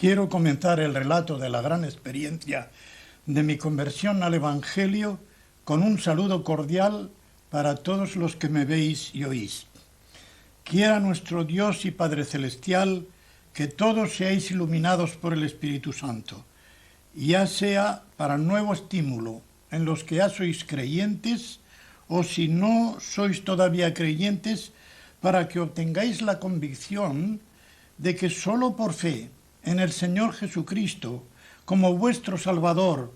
Quiero comenzar el relato de la gran experiencia de mi conversión al Evangelio con un saludo cordial para todos los que me veis y oís. Quiera nuestro Dios y Padre Celestial que todos seáis iluminados por el Espíritu Santo, ya sea para nuevo estímulo en los que ya sois creyentes, o si no sois todavía creyentes, para que obtengáis la convicción de que sólo por fe en el Señor Jesucristo, como vuestro Salvador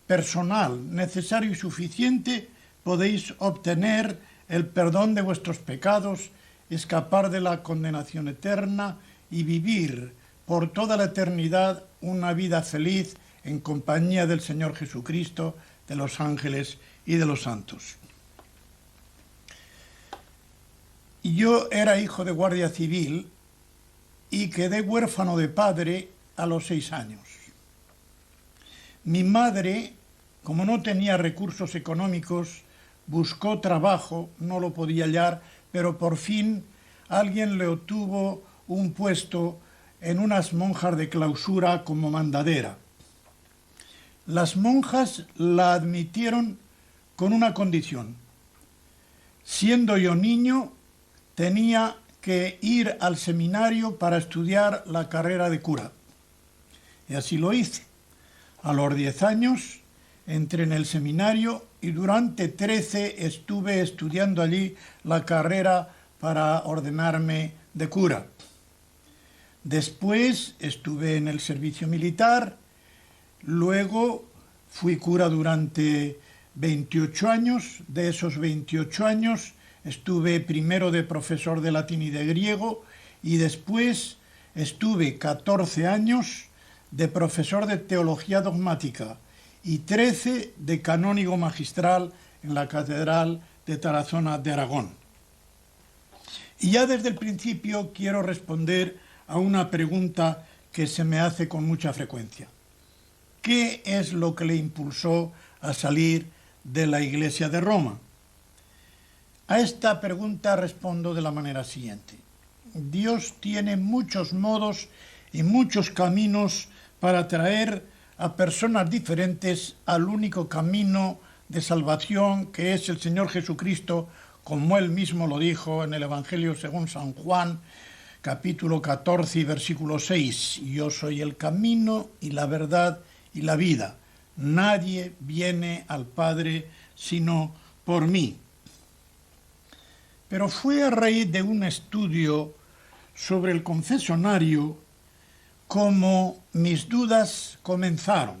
personal, necesario y suficiente, podéis obtener el perdón de vuestros pecados, escapar de la condenación eterna y vivir por toda la eternidad una vida feliz en compañía del Señor Jesucristo, de los ángeles y de los santos. Yo era hijo de guardia civil y quedé huérfano de padre a los 6 años. Mi madre, como no tenía recursos económicos, buscó trabajo, no lo podía hallar, pero por fin alguien le obtuvo un puesto en unas monjas de clausura como mandadera. Las monjas la admitieron con una condición. Siendo yo niño, tenía que ir al seminario para estudiar la carrera de cura. Y así lo hice. A los 10 años entré en el seminario y durante 13 estuve estudiando allí la carrera para ordenarme de cura. Después estuve en el servicio militar, luego fui cura durante 28 años, de esos 28 años estuve primero de profesor de latín y de griego y después estuve 14 años de profesor de teología dogmática y 13 de canónigo magistral en la Catedral de Tarazona de Aragón. Y ya desde el principio quiero responder a una pregunta que se me hace con mucha frecuencia. ¿Qué es lo que le impulsó a salir de la Iglesia de Roma? A esta pregunta respondo de la manera siguiente. Dios tiene muchos modos y muchos caminos para traer a personas diferentes al único camino de salvación que es el Señor Jesucristo, como Él mismo lo dijo en el Evangelio según San Juan, capítulo 14 y versículo 6. Yo soy el camino y la verdad y la vida. Nadie viene al Padre sino por mí. Pero fue a raíz de un estudio sobre el confesionario como mis dudas comenzaron.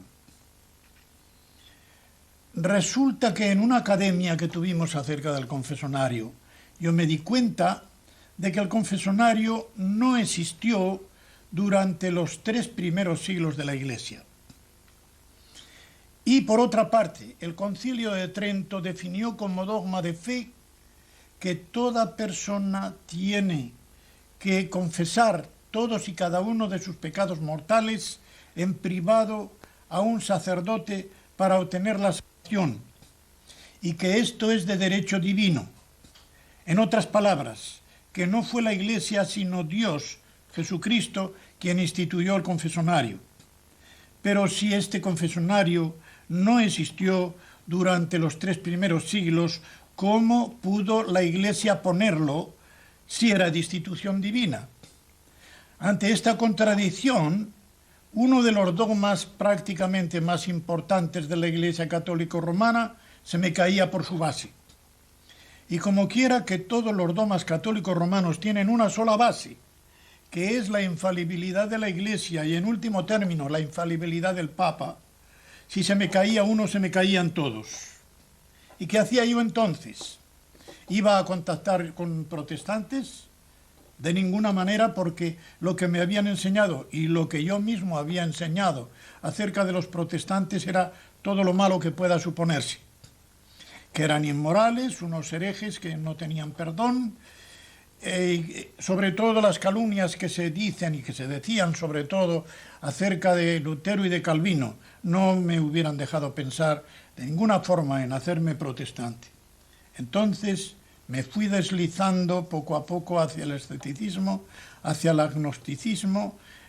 Resulta que en una academia que tuvimos acerca del confesionario, yo me di cuenta de que el confesionario no existió durante los 3 primeros siglos de la Iglesia. Y por otra parte, el Concilio de Trento definió como dogma de fe que toda persona tiene que confesar todos y cada uno de sus pecados mortales en privado a un sacerdote para obtener la salvación, y que esto es de derecho divino. En otras palabras, que no fue la Iglesia sino Dios, Jesucristo, quien instituyó el confesionario. Pero si este confesionario no existió durante los 3 primeros siglos, ¿cómo pudo la Iglesia ponerlo si era de institución divina? Ante esta contradicción, uno de los dogmas prácticamente más importantes de la Iglesia Católica Romana se me caía por su base. Y como quiera que todos los dogmas católicos romanos tienen una sola base, que es la infalibilidad de la Iglesia y en último término la infalibilidad del Papa, si se me caía uno se me caían todos. ¿Y qué hacía yo entonces? ¿Iba a contactar con protestantes? De ninguna manera, porque lo que me habían enseñado y lo que yo mismo había enseñado acerca de los protestantes era todo lo malo que pueda suponerse. Que eran inmorales, unos herejes que no tenían perdón, sobre todo las calumnias que se dicen y que se decían sobre todo acerca de Lutero y de Calvino, no me hubieran dejado pensar de ninguna forma en hacerme protestante. Entonces me fui deslizando poco a poco hacia el escepticismo, hacia el agnosticismo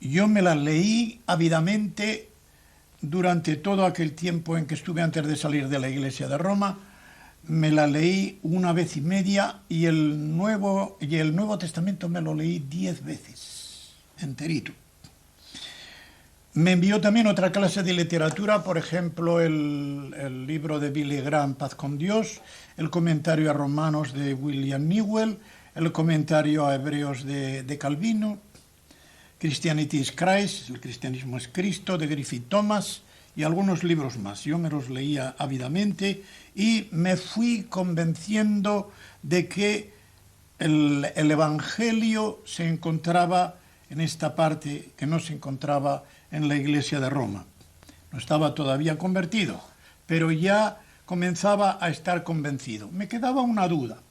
Yo me las leí ávidamente durante todo aquel tiempo en que estuve antes de salir de la Iglesia de Roma. Me la leí 1 vez y media y el Nuevo Testamento me lo leí 10 veces, enterito. Me envió también otra clase de literatura, por ejemplo, el libro de Billy Graham, Paz con Dios, el comentario a Romanos de William Newell, el comentario a Hebreos de Calvino, Christianity is Christ, el cristianismo es Cristo, de Griffith Thomas, y algunos libros más. Yo me los leía ávidamente y me fui convenciendo de que el Evangelio se encontraba en esta parte que no se encontraba en la Iglesia de Roma. No estaba todavía convertido, pero ya comenzaba a estar convencido. Me quedaba una duda.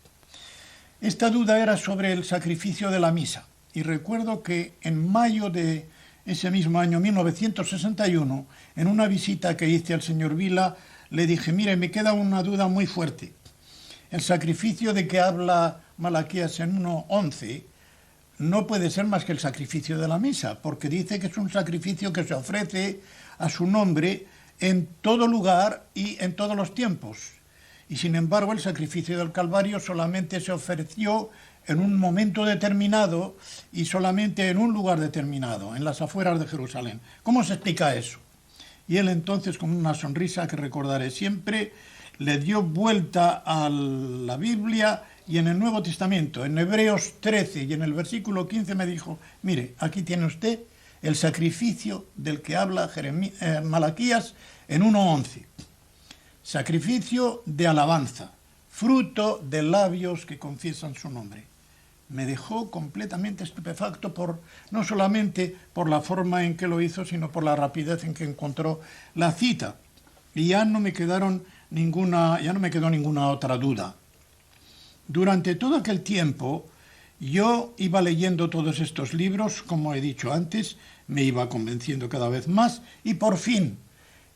Esta duda era sobre el sacrificio de la misa. Y recuerdo que en mayo de ese mismo año, 1961, en una visita que hice al señor Vila, le dije, mire, me queda una duda muy fuerte. El sacrificio de que habla Malaquías en 1:11 no puede ser más que el sacrificio de la misa, porque dice que es un sacrificio que se ofrece a su nombre en todo lugar y en todos los tiempos. Y sin embargo, el sacrificio del Calvario solamente se ofreció en un momento determinado y solamente en un lugar determinado, en las afueras de Jerusalén. ¿Cómo se explica eso? Y él entonces, con una sonrisa que recordaré siempre, le dio vuelta a la Biblia y en el Nuevo Testamento, en Hebreos 13 y en el versículo 15 me dijo, mire, aquí tiene usted el sacrificio del que habla Malaquías en 1:11. Sacrificio de alabanza, fruto de labios que confiesan su nombre. Me dejó completamente estupefacto no solamente por la forma en que lo hizo, sino por la rapidez en que encontró la cita. Y ya no me quedó ninguna otra duda. Durante todo aquel tiempo, yo iba leyendo todos estos libros, como he dicho antes, me iba convenciendo cada vez más, y por fin,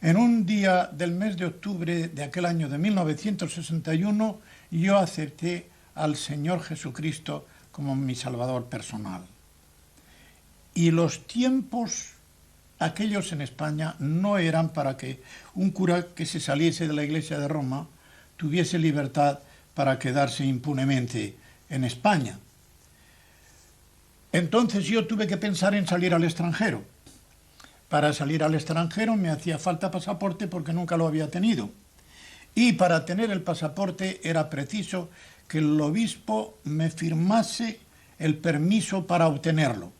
en un día del mes de octubre de aquel año de 1961, yo acepté al Señor Jesucristo como mi Salvador personal. Y los tiempos aquellos en España no eran para que un cura que se saliese de la Iglesia de Roma tuviese libertad para quedarse impunemente en España. Entonces yo tuve que pensar en salir al extranjero. Para salir al extranjero me hacía falta pasaporte porque nunca lo había tenido. Y para tener el pasaporte era preciso que el obispo me firmase el permiso para obtenerlo.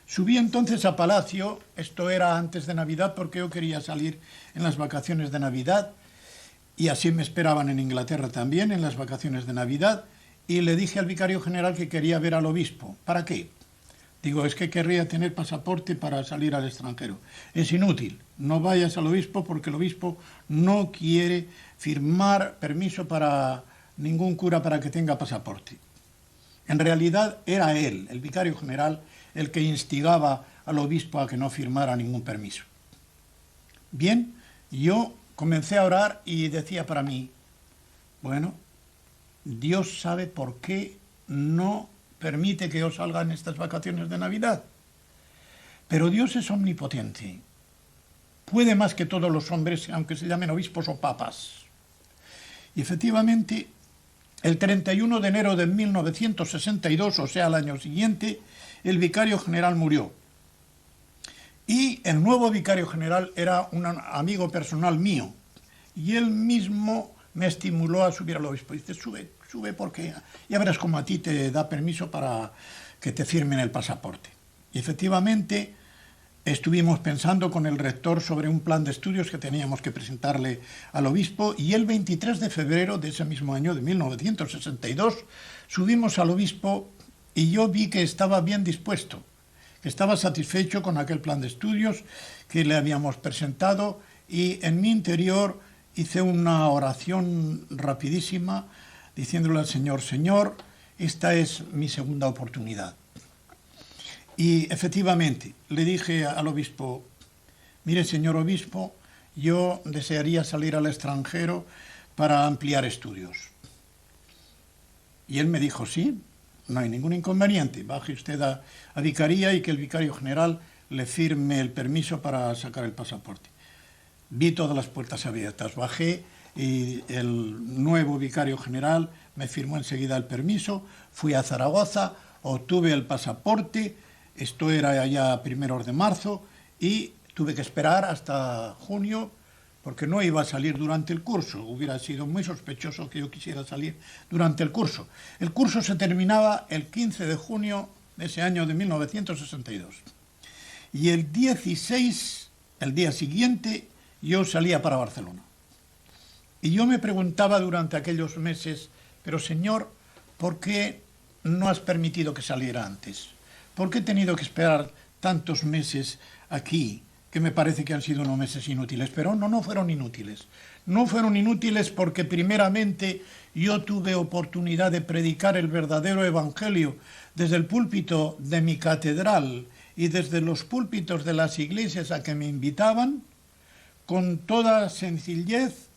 Subí entonces a Palacio, esto era antes de Navidad porque yo quería salir en las vacaciones de Navidad y así me esperaban en Inglaterra también en las vacaciones de Navidad y le dije al vicario general que quería ver al obispo. ¿Para qué? Digo, es que querría tener pasaporte para salir al extranjero. Es inútil, no vayas al obispo porque el obispo no quiere firmar permiso para ningún cura para que tenga pasaporte. En realidad era él, el vicario general, el que instigaba al obispo a que no firmara ningún permiso. Bien, yo comencé a orar y decía para mí, bueno, Dios sabe por qué no permite que yo salga en estas vacaciones de Navidad. Pero Dios es omnipotente. Puede más que todos los hombres, aunque se llamen obispos o papas. Y efectivamente, el 31 de enero de 1962, o sea, al año siguiente, el vicario general murió. Y el nuevo vicario general era un amigo personal mío. Y él mismo me estimuló a subir al obispo. Dice, sube porque ya verás cómo a ti te da permiso para que te firmen el pasaporte. Y efectivamente estuvimos pensando con el rector sobre un plan de estudios que teníamos que presentarle al obispo y el 23 de febrero de ese mismo año de 1962 subimos al obispo y yo vi que estaba bien dispuesto, que estaba satisfecho con aquel plan de estudios que le habíamos presentado y en mi interior hice una oración rapidísima diciéndole al Señor, Señor, esta es mi segunda oportunidad. Y efectivamente, le dije al obispo, mire, señor obispo, yo desearía salir al extranjero para ampliar estudios. Y él me dijo, sí, no hay ningún inconveniente. Baje usted a vicaría y que el vicario general le firme el permiso para sacar el pasaporte. Vi todas las puertas abiertas, bajé y el nuevo vicario general me firmó enseguida el permiso, fui a Zaragoza, obtuve el pasaporte, esto era ya a primeros de marzo, y tuve que esperar hasta junio porque no iba a salir durante el curso. Hubiera sido muy sospechoso que yo quisiera salir durante el curso. El curso se terminaba el 15 de junio de ese año de 1962. Y el 16, el día siguiente, yo salía para Barcelona. Y yo me preguntaba durante aquellos meses, pero Señor, ¿por qué no has permitido que saliera antes? ¿Por qué he tenido que esperar tantos meses aquí, que me parece que han sido unos meses inútiles? Pero no fueron inútiles. No fueron inútiles porque primeramente yo tuve oportunidad de predicar el verdadero evangelio desde el púlpito de mi catedral y desde los púlpitos de las iglesias a que me invitaban, con toda sencillez,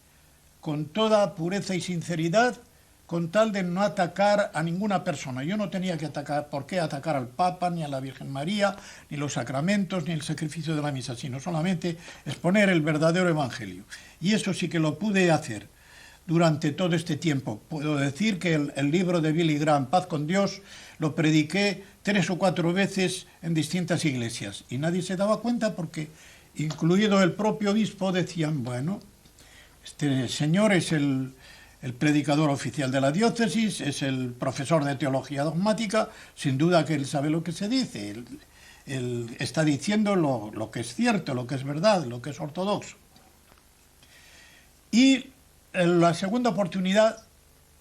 con toda pureza y sinceridad, con tal de no atacar a ninguna persona. Yo no tenía que por qué atacar al Papa, ni a la Virgen María, ni los sacramentos, ni el sacrificio de la misa, sino solamente exponer el verdadero evangelio. Y eso sí que lo pude hacer durante todo este tiempo. Puedo decir que el libro de Billy Graham, Paz con Dios, lo prediqué 3 o 4 veces en distintas iglesias. Y nadie se daba cuenta porque, incluido el propio obispo, decían, bueno, este señor es el predicador oficial de la diócesis, es el profesor de teología dogmática, sin duda que él sabe lo que se dice, él está diciendo lo que es cierto, lo que es verdad, lo que es ortodoxo. Y la segunda oportunidad,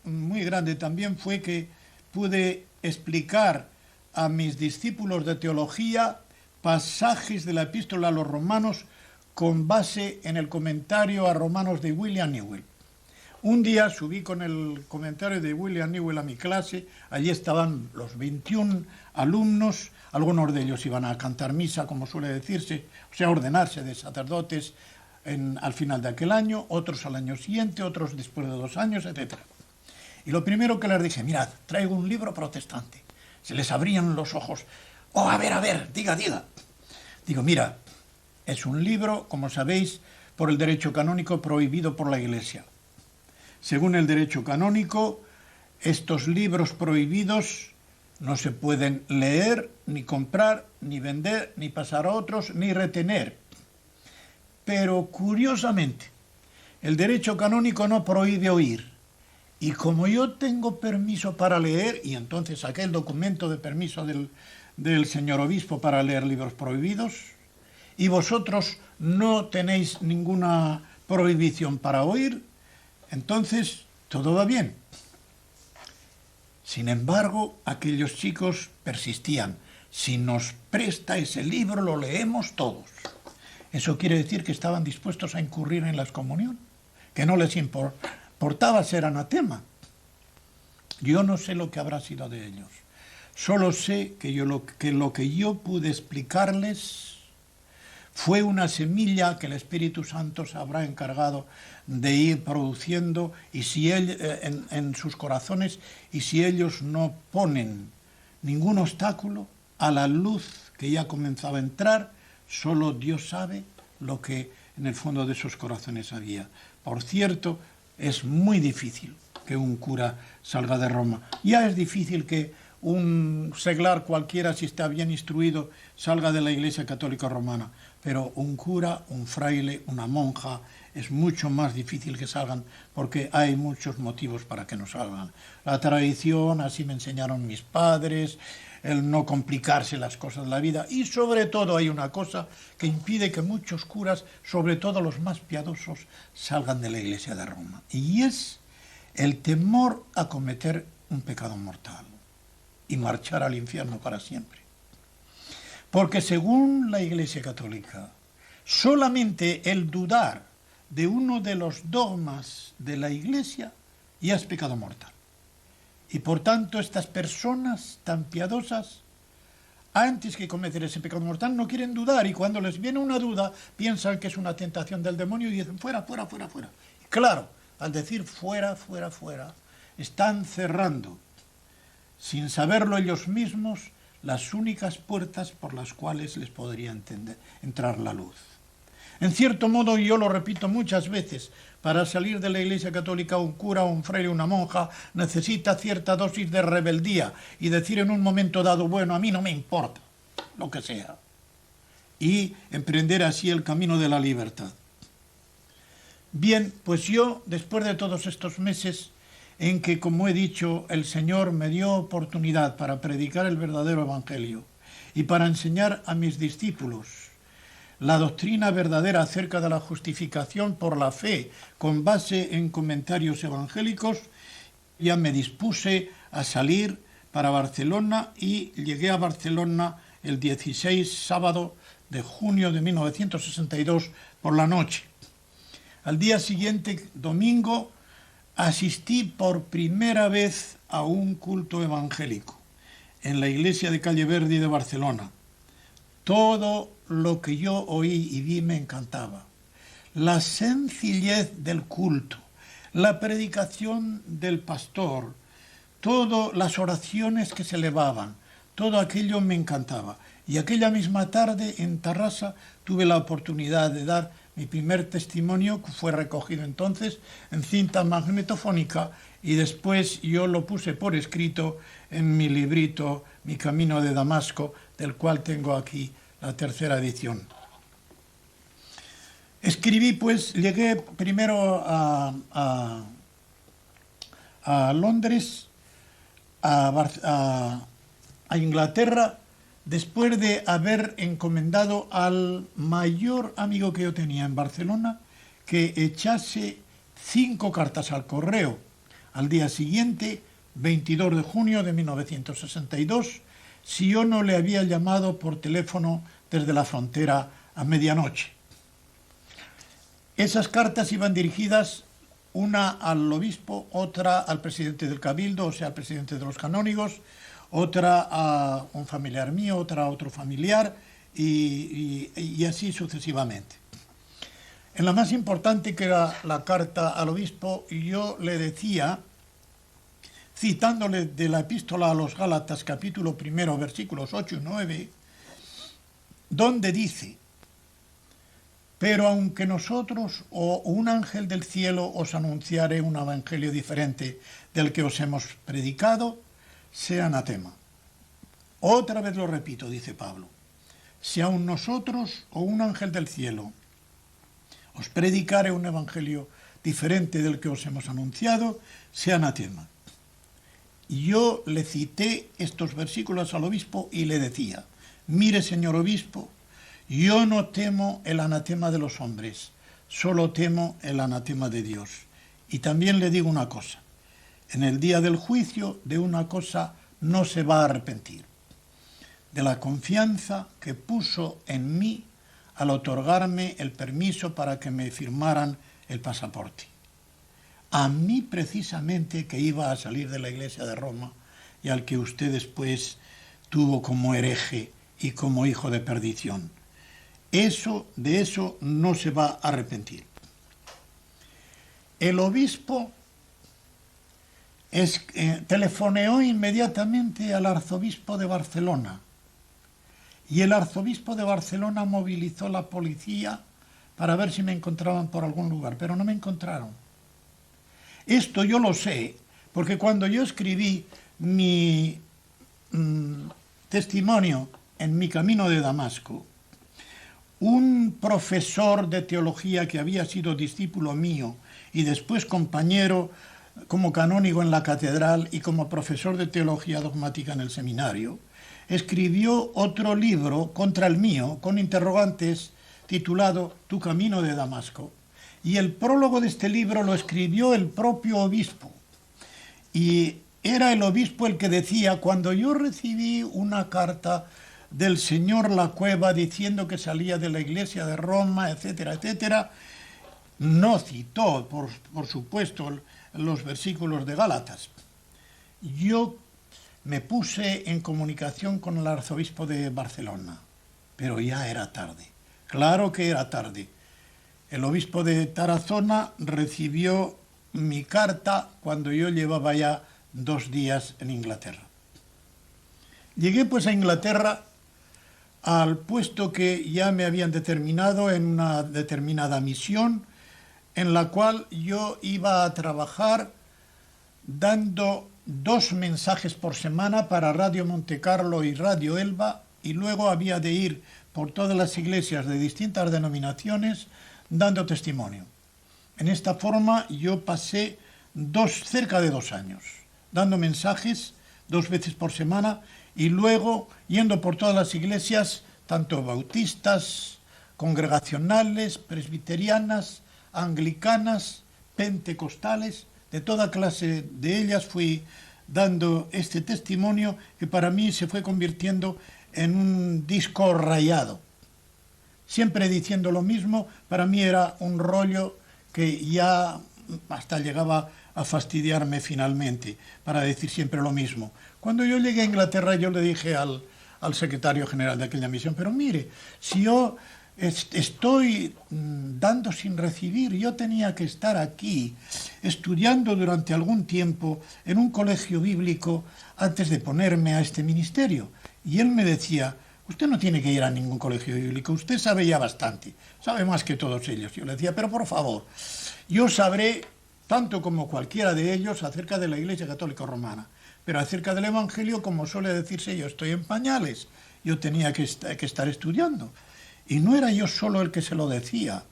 muy grande también, fue que pude explicar a mis discípulos de teología pasajes de la epístola a los romanos con base en el comentario a Romanos de William Newell. Un día subí con el comentario de William Newell a mi clase, allí estaban los 21 alumnos, algunos de ellos iban a cantar misa, como suele decirse, o sea, ordenarse de sacerdotes al final de aquel año, otros al año siguiente, otros después de 2 años, etc. Y lo primero que les dije, mirad, traigo un libro protestante. Se les abrían los ojos. Oh, a ver, diga. Digo, mira, es un libro, como sabéis, por el derecho canónico prohibido por la Iglesia. Según el derecho canónico, estos libros prohibidos no se pueden leer, ni comprar, ni vender, ni pasar a otros, ni retener. Pero, curiosamente, el derecho canónico no prohíbe oír. Y como yo tengo permiso para leer, y entonces saqué el documento de permiso del señor obispo para leer libros prohibidos, y vosotros no tenéis ninguna prohibición para oír, entonces todo va bien. Sin embargo, aquellos chicos persistían. Si nos presta ese libro, lo leemos todos. Eso quiere decir que estaban dispuestos a incurrir en la excomunión, que no les importaba ser anatema. Yo no sé lo que habrá sido de ellos. Solo sé que lo que yo pude explicarles fue una semilla que el Espíritu Santo se habrá encargado de ir produciendo y si en sus corazones, y si ellos no ponen ningún obstáculo a la luz que ya comenzaba a entrar, solo Dios sabe lo que en el fondo de esos corazones había. Por cierto, es muy difícil que un cura salga de Roma. Ya es difícil que un seglar cualquiera, si está bien instruido, salga de la Iglesia Católica Romana. Pero un cura, un fraile, una monja, es mucho más difícil que salgan porque hay muchos motivos para que no salgan. La tradición, así me enseñaron mis padres, el no complicarse las cosas de la vida, y sobre todo hay una cosa que impide que muchos curas, sobre todo los más piadosos, salgan de la Iglesia de Roma, y es el temor a cometer un pecado mortal y marchar al infierno para siempre. Porque según la Iglesia Católica, solamente el dudar de uno de los dogmas de la Iglesia ya es pecado mortal. Y por tanto estas personas tan piadosas, antes que cometer ese pecado mortal, no quieren dudar, y cuando les viene una duda, piensan que es una tentación del demonio y dicen fuera. Y claro, al decir fuera, están cerrando sin saberlo ellos mismos, las únicas puertas por las cuales les podría entrar la luz. En cierto modo, y yo lo repito muchas veces, para salir de la Iglesia Católica un cura, un fraile, una monja necesita cierta dosis de rebeldía y decir en un momento dado, bueno, a mí no me importa, lo que sea, y emprender así el camino de la libertad. Bien, pues yo, después de todos estos meses en que, como he dicho, el Señor me dio oportunidad para predicar el verdadero evangelio y para enseñar a mis discípulos la doctrina verdadera acerca de la justificación por la fe con base en comentarios evangélicos, ya me dispuse a salir para Barcelona y llegué a Barcelona el 16 sábado de junio de 1962 por la noche. Al día siguiente, domingo, asistí por primera vez a un culto evangélico en la iglesia de Calle Verdi de Barcelona. Todo lo que yo oí y vi me encantaba. La sencillez del culto, la predicación del pastor, todas las oraciones que se elevaban, todo aquello me encantaba. Y aquella misma tarde en Tarrasa tuve la oportunidad de dar mi primer testimonio, que fue recogido entonces en cinta magnetofónica, y después yo lo puse por escrito en mi librito Mi Camino de Damasco, del cual tengo aquí la tercera edición. Escribí, pues, llegué primero a Londres, a Inglaterra, después de haber encomendado al mayor amigo que yo tenía en Barcelona que echase 5 cartas al correo al día siguiente, 22 de junio de 1962, si yo no le había llamado por teléfono desde la frontera a medianoche. Esas cartas iban dirigidas, una al obispo, otra al presidente del Cabildo, o sea, al presidente de los canónigos, otra a un familiar mío, otra a otro familiar, y así sucesivamente. En la más importante, que era la carta al obispo, yo le decía, citándole de la epístola a los Gálatas, capítulo 1, versículos 8 y 9, donde dice: pero aunque nosotros o un ángel del cielo os anunciare un evangelio diferente del que os hemos predicado, sea anatema. Otra vez lo repito, dice Pablo: si aun nosotros o un ángel del cielo os predicare un evangelio diferente del que os hemos anunciado, sea anatema. Y yo le cité estos versículos al obispo y le decía: mire, señor obispo, yo no temo el anatema de los hombres, solo temo el anatema de Dios. Y también le digo una cosa: en el día del juicio de una cosa no se va a arrepentir, de la confianza que puso en mí al otorgarme el permiso para que me firmaran el pasaporte. A mí precisamente, que iba a salir de la Iglesia de Roma y al que usted después tuvo como hereje y como hijo de perdición. De eso no se va a arrepentir. El obispo telefoneó inmediatamente al arzobispo de Barcelona, y el arzobispo de Barcelona movilizó la policía para ver si me encontraban por algún lugar, pero no me encontraron. Esto yo lo sé porque cuando yo escribí mi testimonio en Mi Camino de Damasco, un profesor de teología que había sido discípulo mío y después compañero como canónigo en la catedral y como profesor de teología dogmática en el seminario, escribió otro libro contra el mío, con interrogantes, titulado Tu Camino de Damasco. Y el prólogo de este libro lo escribió el propio obispo. Y era el obispo el que decía: cuando yo recibí una carta del señor Lacueva diciendo que salía de la Iglesia de Roma, etcétera, etcétera, no citó, por supuesto, los versículos de Gálatas. Yo me puse en comunicación con el arzobispo de Barcelona, pero ya era tarde. Claro que era tarde. El obispo de Tarazona recibió mi carta cuando yo llevaba ya 2 días en Inglaterra. Llegué pues a Inglaterra al puesto que ya me habían determinado en una determinada misión en la cual yo iba a trabajar dando 2 mensajes por semana para Radio Montecarlo y Radio Elba, y luego había de ir por todas las iglesias de distintas denominaciones dando testimonio. En esta forma yo pasé cerca de 2 años, dando mensajes 2 veces por semana y luego yendo por todas las iglesias, tanto bautistas, congregacionales, presbiterianas, anglicanas, pentecostales, de toda clase de ellas fui dando este testimonio que para mí se fue convirtiendo en un disco rayado. Siempre diciendo lo mismo, para mí era un rollo que ya hasta llegaba a fastidiarme finalmente, para decir siempre lo mismo. Cuando yo llegué a Inglaterra, yo le dije al secretario general de aquella misión, pero mire, si yo estoy dando sin recibir, yo tenía que estar aquí estudiando durante algún tiempo en un colegio bíblico antes de ponerme a este ministerio. Y él me decía, usted no tiene que ir a ningún colegio bíblico, usted sabe ya bastante, sabe más que todos ellos. Yo le decía, pero por favor, yo sabré tanto como cualquiera de ellos acerca de la Iglesia Católica Romana, pero acerca del Evangelio, como suele decirse, yo estoy en pañales, yo tenía que estar estudiando. Y no era yo solo el que se lo decía.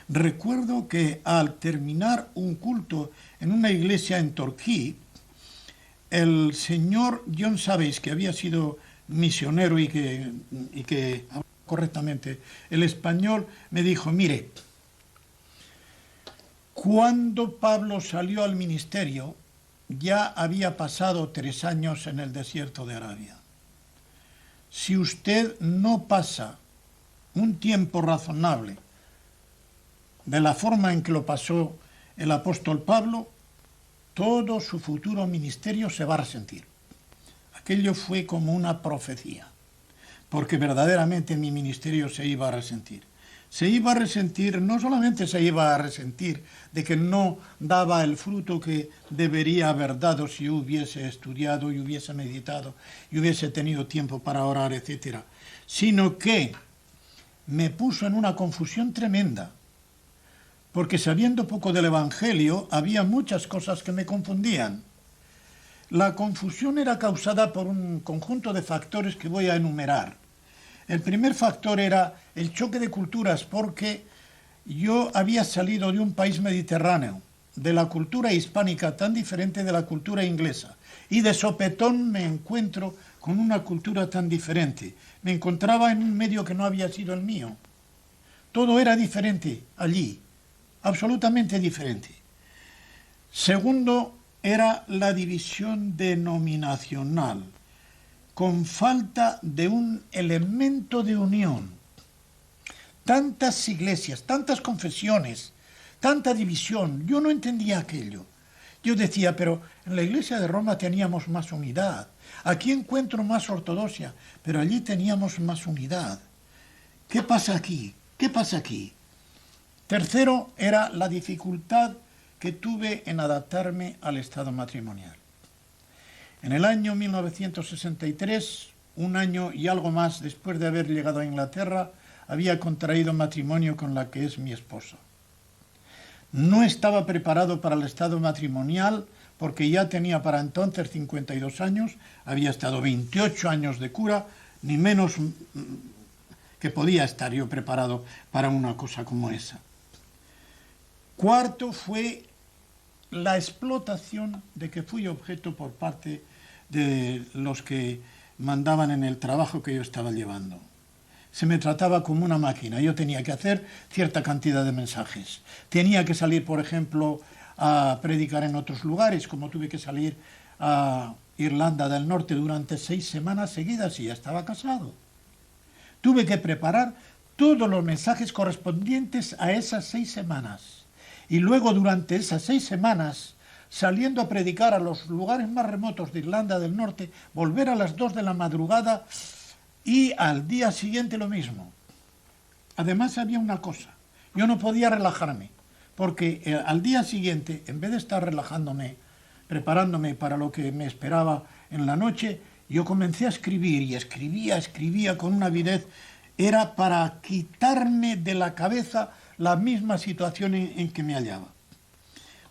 Recuerdo que al terminar un culto en una iglesia en Torquay, el señor John Sabes, que había sido misionero y que hablaba correctamente el español, me dijo, mire, cuando Pablo salió al ministerio, ya había pasado 3 años en el desierto de Arabia. Si usted no pasa un tiempo razonable de la forma en que lo pasó el apóstol Pablo, todo su futuro ministerio se va a resentir. Aquello fue como una profecía, porque verdaderamente mi ministerio se iba a resentir. Se iba a resentir, no solamente se iba a resentir de que no daba el fruto que debería haber dado si hubiese estudiado y hubiese meditado y hubiese tenido tiempo para orar, etc., sino que me puso en una confusión tremenda, porque sabiendo poco del Evangelio había muchas cosas que me confundían. La confusión era causada por un conjunto de factores que voy a enumerar. El primer factor era el choque de culturas, porque yo había salido de un país mediterráneo, de la cultura hispánica tan diferente de la cultura inglesa, y de sopetón me encuentro con una cultura tan diferente. Me encontraba en un medio que no había sido el mío. Todo era diferente allí, absolutamente diferente. Segundo, era la división denominacional, con falta de un elemento de unión. Tantas iglesias, tantas confesiones, tanta división, yo no entendía aquello. Yo decía, pero en la iglesia de Roma teníamos más unidad. Aquí encuentro más ortodoxia, pero allí teníamos más unidad. ¿Qué pasa aquí? ¿Qué pasa aquí? Tercero, era la dificultad que tuve en adaptarme al estado matrimonial. En el año 1963, un año y algo más después de haber llegado a Inglaterra, había contraído matrimonio con la que es mi esposa. No estaba preparado para el estado matrimonial porque ya tenía para entonces 52 años, había estado 28 años de cura, ni menos que podía estar yo preparado para una cosa como esa. Cuarto fue la explotación de que fui objeto por parte de los que mandaban en el trabajo que yo estaba llevando. Se me trataba como una máquina. Yo tenía que hacer cierta cantidad de mensajes. Tenía que salir, por ejemplo, a predicar en otros lugares, como tuve que salir a Irlanda del Norte durante 6 semanas seguidas y ya estaba casado. Tuve que preparar todos los mensajes correspondientes a esas 6 semanas. Y luego, durante esas 6 semanas, saliendo a predicar a los lugares más remotos de Irlanda del Norte, volver a las 2 de la madrugada y al día siguiente lo mismo. Además había una cosa, yo no podía relajarme, porque al día siguiente, en vez de estar relajándome, preparándome para lo que me esperaba en la noche, Yo comencé a escribir y escribía con una avidez. Era para quitarme de la cabeza la misma situación en que me hallaba.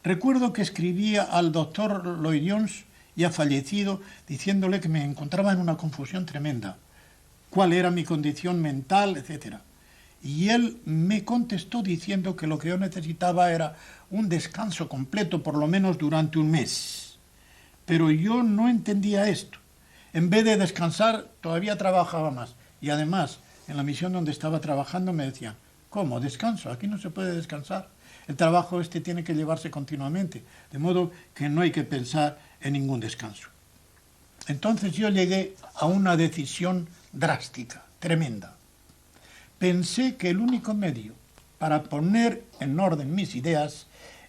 Recuerdo que escribía al doctor Lloyd Jones, ya fallecido, diciéndole que me encontraba en una confusión tremenda, cuál era mi condición mental, etc. Y él me contestó diciendo que lo que yo necesitaba era un descanso completo, por lo menos durante un mes. Pero yo no entendía esto. En vez de descansar, todavía trabajaba más. Y además, en la misión donde estaba trabajando me decían, ¿cómo? ¿Descanso? Aquí no se puede descansar. El trabajo tiene que llevarse continuamente, de modo que no hay que pensar en ningún descanso. Entonces yo llegué a una decisión drástica, tremenda. Pensé que el único medio para poner en orden mis ideas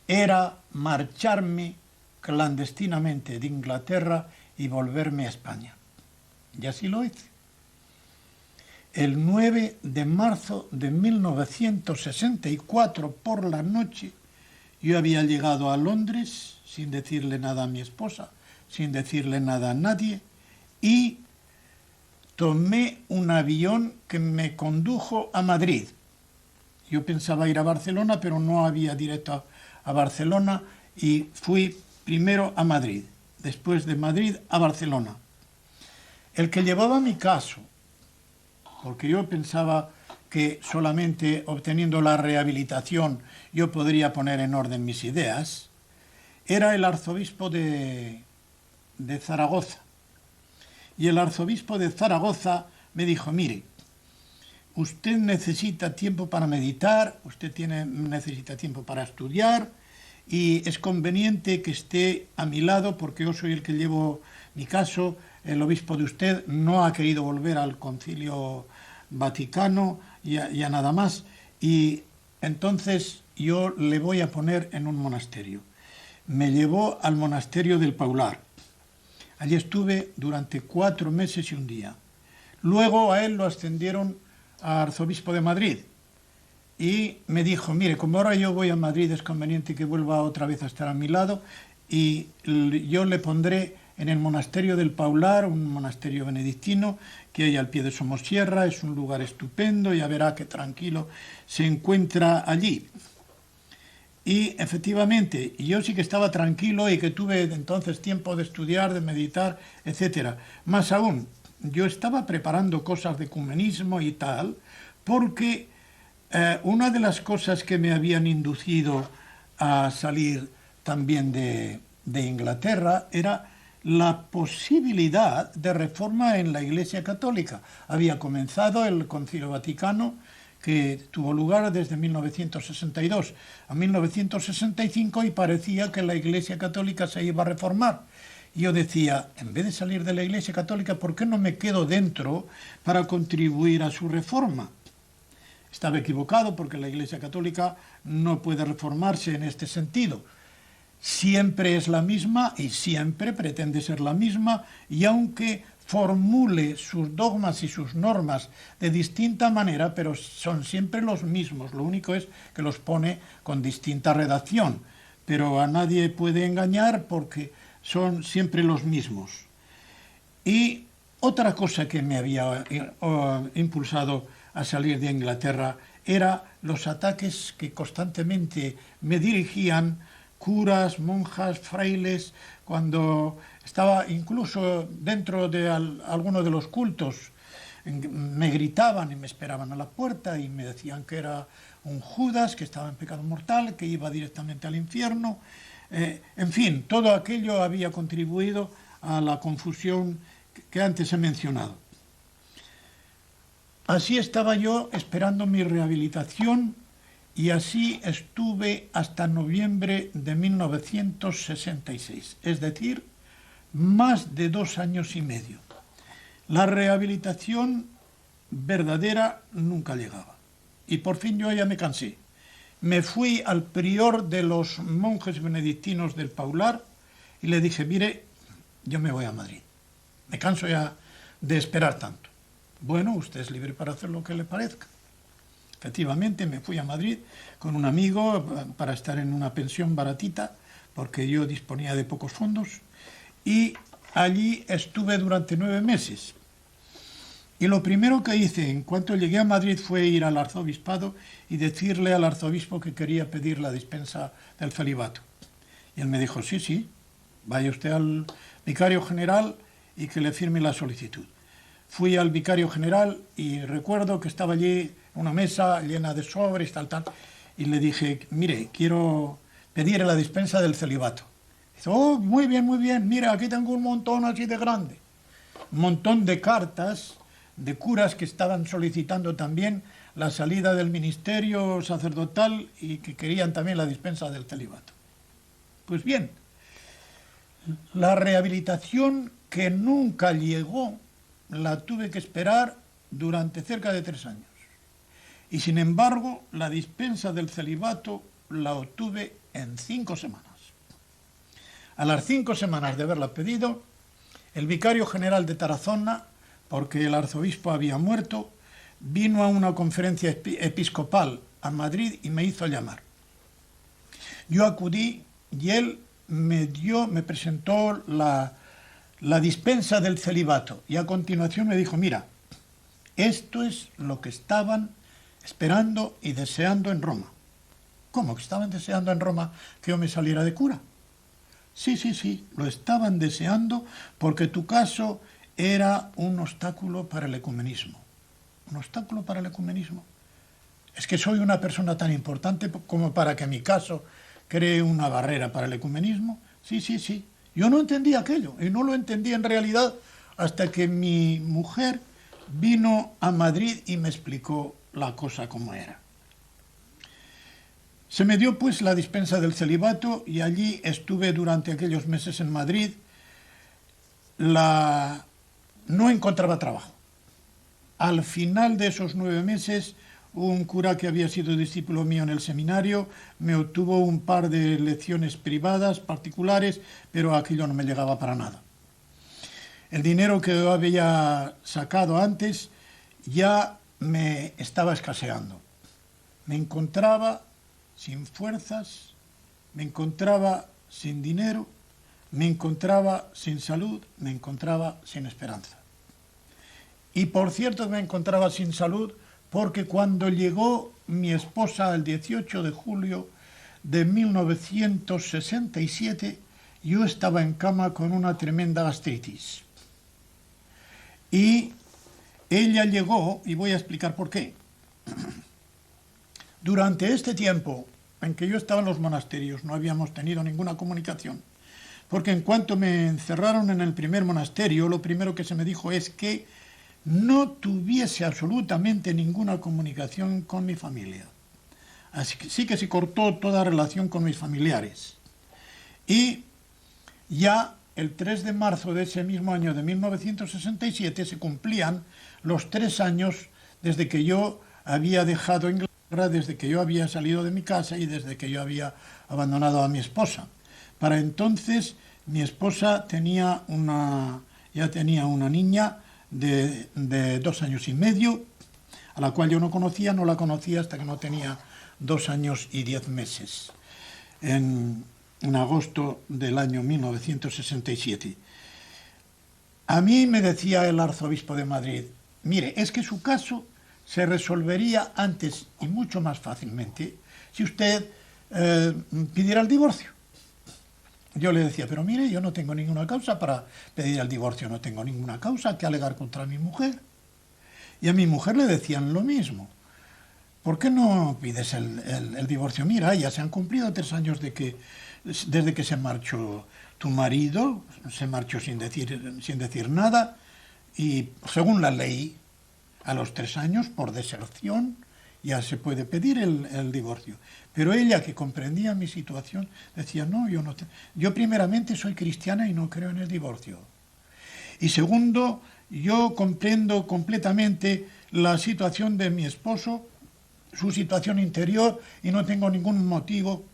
era marcharme clandestinamente de Inglaterra y volverme a España. Y así lo hice. El 9 de marzo de 1964, por la noche, yo había llegado a Londres sin decirle nada a mi esposa, sin decirle nada a nadie, y tomé un avión que me condujo a Madrid. Yo pensaba ir a Barcelona, pero no había directo a Barcelona, y fui primero a Madrid, después de Madrid a Barcelona. El que llevaba mi caso, porque yo pensaba que solamente obteniendo la rehabilitación yo podría poner en orden mis ideas, era el arzobispo de Zaragoza. Y el arzobispo de Zaragoza me dijo, mire, usted necesita tiempo para meditar, usted necesita tiempo para estudiar, y es conveniente que esté a mi lado porque yo soy el que llevo mi caso. El obispo de usted no ha querido volver al Concilio Vaticano y a nada más, y entonces yo le voy a poner en un monasterio. Me llevó al monasterio del Paular. Allí estuve durante 4 meses y un día. Luego a él lo ascendieron a arzobispo de Madrid y me dijo, mire, como ahora yo voy a Madrid es conveniente que vuelva otra vez a estar a mi lado y yo le pondré en el monasterio del Paular, un monasterio benedictino que hay al pie de Somosierra, es un lugar estupendo, ya verá qué tranquilo se encuentra allí. Y efectivamente, yo sí que estaba tranquilo y que tuve entonces tiempo de estudiar, de meditar, etc. Más aún, yo estaba preparando cosas de ecumenismo y tal, porque una de las cosas que me habían inducido a salir también de Inglaterra era la posibilidad de reforma en la Iglesia Católica. Había comenzado el Concilio Vaticano, que tuvo lugar desde 1962 a 1965 y parecía que la Iglesia Católica se iba a reformar. Y yo decía, en vez de salir de la Iglesia Católica, ¿por qué no me quedo dentro para contribuir a su reforma? Estaba equivocado porque la Iglesia Católica no puede reformarse en este sentido. Siempre es la misma y siempre pretende ser la misma, y aunque formule sus dogmas y sus normas de distinta manera, pero son siempre los mismos. Lo único es que los pone con distinta redacción, pero a nadie puede engañar porque son siempre los mismos. Y otra cosa que me había impulsado a salir de Inglaterra era los ataques que constantemente me dirigían curas, monjas, frailes, cuando estaba incluso dentro de alguno de los cultos, me gritaban y me esperaban a la puerta y me decían que era un Judas, que estaba en pecado mortal, que iba directamente al infierno. En fin, todo aquello había contribuido a la confusión que antes he mencionado. Así estaba yo esperando mi rehabilitación y así estuve hasta noviembre de 1966, es decir, más de 2 años y medio. La rehabilitación verdadera nunca llegaba. Y por fin yo ya me cansé. Me fui al prior de los monjes benedictinos del Paular y le dije, mire, yo me voy a Madrid. Me canso ya de esperar tanto. Bueno, usted es libre para hacer lo que le parezca. Efectivamente, me fui a Madrid con un amigo para estar en una pensión baratita, porque yo disponía de pocos fondos, y allí estuve durante 9 meses. Y lo primero que hice en cuanto llegué a Madrid fue ir al arzobispado y decirle al arzobispo que quería pedir la dispensa del celibato. Y él me dijo, sí, sí, vaya usted al vicario general y que le firme la solicitud. Fui al vicario general y recuerdo que estaba allí una mesa llena de sobres, tal, y le dije, mire, quiero pedir la dispensa del celibato. Dice, oh, muy bien, mira, aquí tengo un montón así de grande. Un montón de cartas de curas que estaban solicitando también la salida del ministerio sacerdotal y que querían también la dispensa del celibato. Pues bien, la rehabilitación que nunca llegó la tuve que esperar durante cerca de 3 años. Y sin embargo, la dispensa del celibato la obtuve en 5 semanas. A las 5 semanas de haberla pedido, el vicario general de Tarazona, porque el arzobispo había muerto, vino a una conferencia episcopal a Madrid y me hizo llamar. Yo acudí y él me presentó la dispensa del celibato y a continuación me dijo, mira, esto es lo que estaban esperando y deseando en Roma. ¿Cómo que estaban deseando en Roma que yo me saliera de cura? Sí, lo estaban deseando porque tu caso era un obstáculo para el ecumenismo. ¿Un obstáculo para el ecumenismo? Es que soy una persona tan importante como para que mi caso cree una barrera para el ecumenismo. Sí. Yo no entendí aquello y no lo entendí en realidad hasta que mi mujer vino a Madrid y me explicó la cosa como era. Se me dio pues la dispensa del celibato y allí estuve durante aquellos meses en Madrid. No encontraba trabajo. Al final de esos 9 meses, un cura que había sido discípulo mío en el seminario me obtuvo un par de lecciones privadas, particulares, pero aquello no me llegaba para nada. El dinero que yo había sacado antes ya me estaba escaseando. Me encontraba sin fuerzas, me encontraba sin dinero, me encontraba sin salud, me encontraba sin esperanza. Y por cierto me encontraba sin salud porque cuando llegó mi esposa el 18 de julio de 1967, yo estaba en cama con una tremenda gastritis. Y ella llegó, y voy a explicar por qué. Durante este tiempo en que yo estaba en los monasterios no habíamos tenido ninguna comunicación, porque en cuanto me encerraron en el primer monasterio, lo primero que se me dijo es que no tuviese absolutamente ninguna comunicación con mi familia. Así que sí que se cortó toda relación con mis familiares. Y ya el 3 de marzo de ese mismo año de 1967 se cumplían los 3 años desde que yo había dejado Inglaterra, desde que yo había salido de mi casa y desde que yo había abandonado a mi esposa. Para entonces mi esposa ya tenía una niña de 2 años y medio, a la cual yo no la conocía hasta que no tenía 2 años y 10 meses, en agosto del año 1967. A mí me decía el arzobispo de Madrid, mire, es que su caso se resolvería antes y mucho más fácilmente si usted pidiera el divorcio. Yo le decía, pero mire, yo no tengo ninguna causa para pedir el divorcio, no tengo ninguna causa que alegar contra mi mujer. Y a mi mujer le decían lo mismo. ¿Por qué no pides el divorcio? Mira, ya se han cumplido 3 años desde que se marchó tu marido, se marchó sin decir nada, y según la ley, a los 3 años, por deserción, ya se puede pedir el divorcio. Pero ella, que comprendía mi situación, decía, no, yo primeramente soy cristiana y no creo en el divorcio. Y segundo, yo comprendo completamente la situación de mi esposo, su situación interior, y no tengo ningún motivo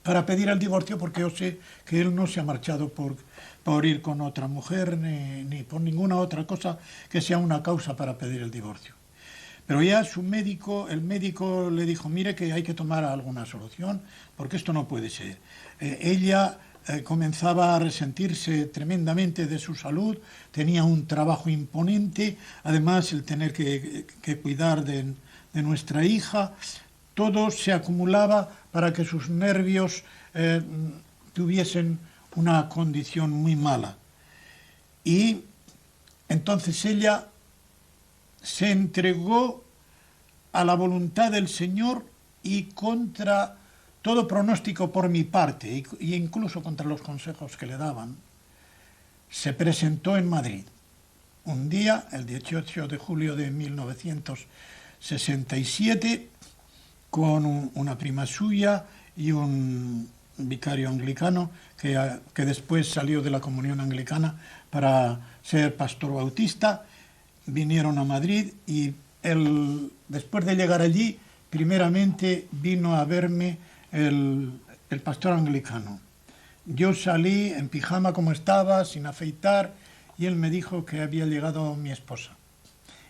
para pedir el divorcio porque yo sé que él no se ha marchado por ir con otra mujer ni por ninguna otra cosa que sea una causa para pedir el divorcio. Pero ya el médico le dijo, mire que hay que tomar alguna solución porque esto no puede ser. Ella comenzaba a resentirse tremendamente de su salud, tenía un trabajo imponente, además el tener que cuidar de nuestra hija, todo se acumulaba para que sus nervios tuviesen una condición muy mala. Y entonces ella se entregó a la voluntad del Señor y contra todo pronóstico por mi parte, e incluso contra los consejos que le daban, se presentó en Madrid. Un día, el 18 de julio de 1967, con una prima suya y un vicario anglicano que después salió de la comunión anglicana para ser pastor bautista, vinieron a Madrid y después de llegar allí, primeramente vino a verme el pastor anglicano. Yo salí en pijama como estaba, sin afeitar, y él me dijo que había llegado mi esposa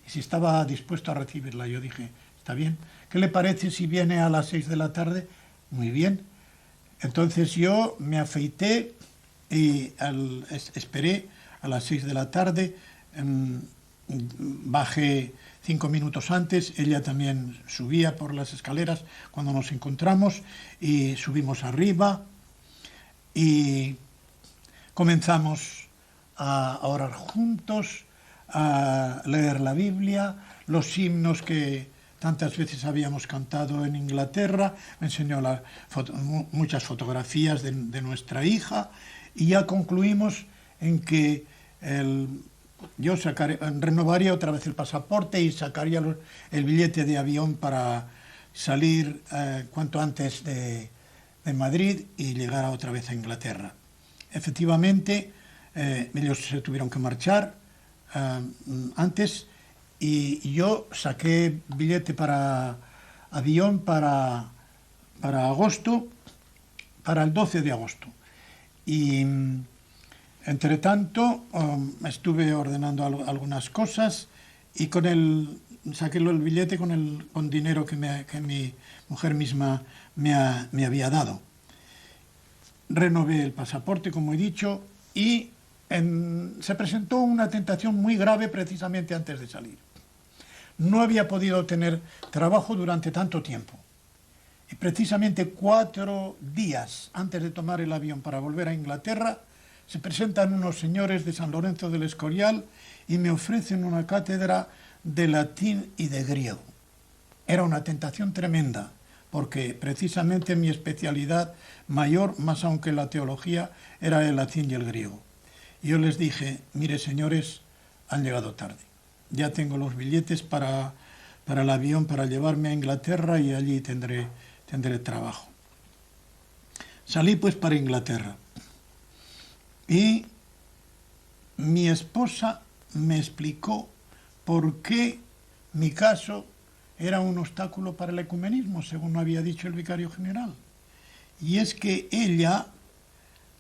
y si estaba dispuesto a recibirla. Yo dije, está bien, ¿qué le parece si viene a las 6 de la tarde? Muy bien. Entonces yo me afeité y esperé a las 6 de la tarde, bajé 5 minutos antes, ella también subía por las escaleras cuando nos encontramos y subimos arriba y comenzamos a orar juntos, a leer la Biblia, los himnos que tantas veces habíamos cantado en Inglaterra, me enseñó muchas fotografías de nuestra hija y ya concluimos en que yo renovaría otra vez el pasaporte y sacaría el billete de avión para salir cuanto antes de Madrid y llegar otra vez a Inglaterra. Efectivamente, ellos se tuvieron que marchar antes y yo saqué billete para avión para agosto, para el 12 de agosto. Y entre tanto estuve ordenando algunas cosas y saqué el billete con dinero que mi mujer misma me había dado. Renové el pasaporte, como he dicho, y se presentó una tentación muy grave precisamente antes de salir. No había podido tener trabajo durante tanto tiempo. Y precisamente 4 días antes de tomar el avión para volver a Inglaterra, se presentan unos señores de San Lorenzo del Escorial y me ofrecen una cátedra de latín y de griego. Era una tentación tremenda, porque precisamente mi especialidad mayor, más aún que la teología, era el latín y el griego. Y yo les dije, mire señores, han llegado tarde. Ya tengo los billetes para el avión para llevarme a Inglaterra y allí tendré trabajo. Salí pues para Inglaterra. Y mi esposa me explicó por qué mi caso era un obstáculo para el ecumenismo, según había dicho el vicario general. Y es que ella,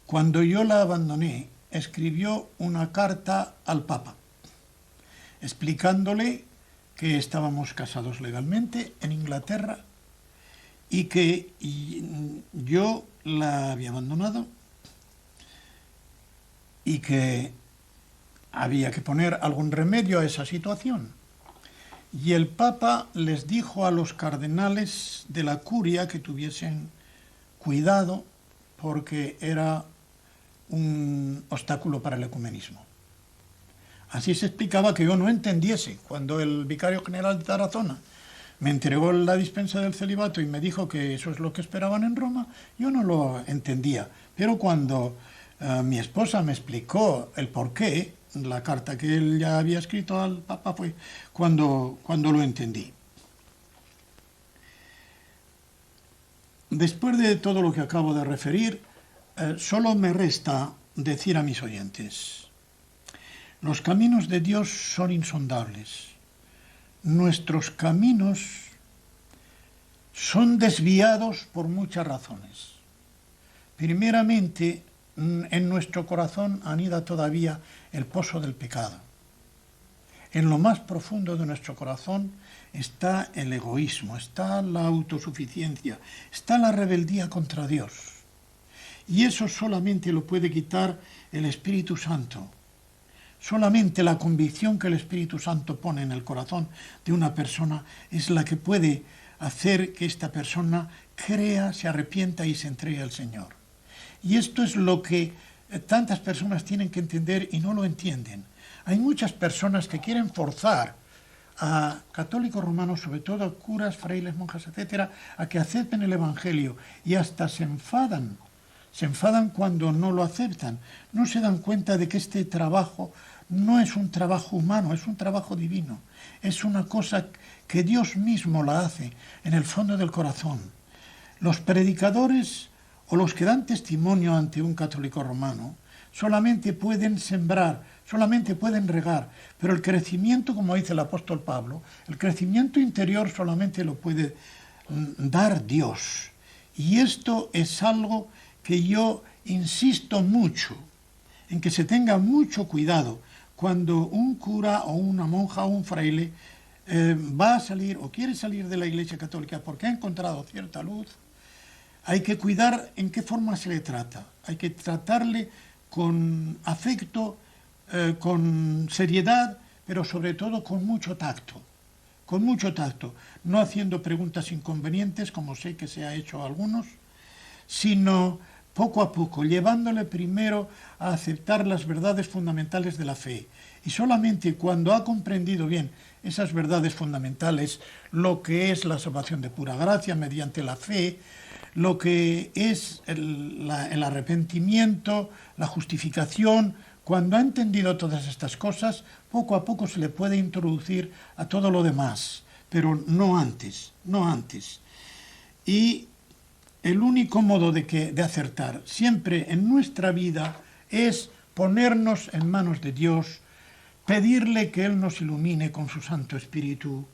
cuando yo la abandoné, escribió una carta al Papa, explicándole que estábamos casados legalmente en Inglaterra y que yo la había abandonado y que había que poner algún remedio a esa situación. Y el Papa les dijo a los cardenales de la curia que tuviesen cuidado porque era un obstáculo para el ecumenismo. Así se explicaba que yo no entendiese. Cuando el vicario general de Tarazona me entregó la dispensa del celibato y me dijo que eso es lo que esperaban en Roma, yo no lo entendía. Pero cuando mi esposa me explicó el porqué, la carta que él ya había escrito al Papa, fue cuando lo entendí. Después de todo lo que acabo de referir, solo me resta decir a mis oyentes: los caminos de Dios son insondables. Nuestros caminos son desviados por muchas razones. Primeramente, en nuestro corazón anida todavía el pozo del pecado. En lo más profundo de nuestro corazón está el egoísmo, está la autosuficiencia, está la rebeldía contra Dios. Y eso solamente lo puede quitar el Espíritu Santo. Solamente la convicción que el Espíritu Santo pone en el corazón de una persona es la que puede hacer que esta persona crea, se arrepienta y se entregue al Señor. Y esto es lo que tantas personas tienen que entender y no lo entienden. Hay muchas personas que quieren forzar a católicos romanos, sobre todo a curas, frailes, monjas, etcétera, a que acepten el Evangelio, y hasta se enfadan cuando no lo aceptan. No se dan cuenta de que este trabajo no es un trabajo humano, es un trabajo divino. Es una cosa que Dios mismo la hace en el fondo del corazón. Los predicadores o los que dan testimonio ante un católico romano solamente pueden sembrar, solamente pueden regar, pero el crecimiento, como dice el apóstol Pablo, el crecimiento interior solamente lo puede dar Dios. Y esto es algo que yo insisto mucho, en que se tenga mucho cuidado cuando un cura o una monja o un fraile va a salir o quiere salir de la Iglesia Católica porque ha encontrado cierta luz. Hay que cuidar en qué forma se le trata. Hay que tratarle con afecto, con seriedad, pero sobre todo con mucho tacto. Con mucho tacto, no haciendo preguntas inconvenientes, como sé que se ha hecho a algunos, sino poco a poco, llevándole primero a aceptar las verdades fundamentales de la fe. Y solamente cuando ha comprendido bien esas verdades fundamentales, lo que es la salvación de pura gracia mediante la fe, lo que es el arrepentimiento, la justificación, cuando ha entendido todas estas cosas, poco a poco se le puede introducir a todo lo demás, pero no antes, no antes. Y el único modo de acertar siempre en nuestra vida es ponernos en manos de Dios, pedirle que Él nos ilumine con su Santo Espíritu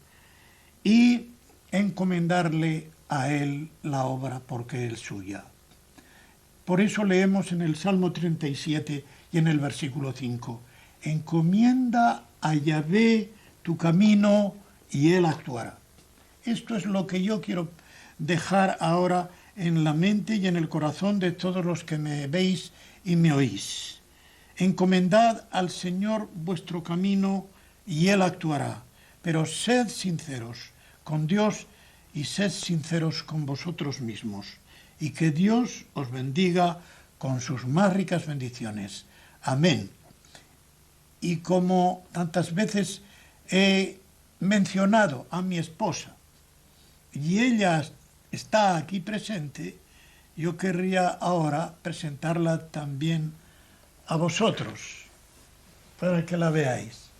y encomendarle a Él la obra porque es suya. Por eso leemos en el Salmo 37 y en el versículo 5, encomienda a Yahvé tu camino y Él actuará. Esto es lo que yo quiero dejar ahora en la mente y en el corazón de todos los que me veis y me oís. Encomendad al Señor vuestro camino y Él actuará, pero sed sinceros con Dios y sed sinceros con vosotros mismos, y que Dios os bendiga con sus más ricas bendiciones. Amén. Y como tantas veces he mencionado a mi esposa, y ella está aquí presente, yo querría ahora presentarla también a vosotros, para que la veáis.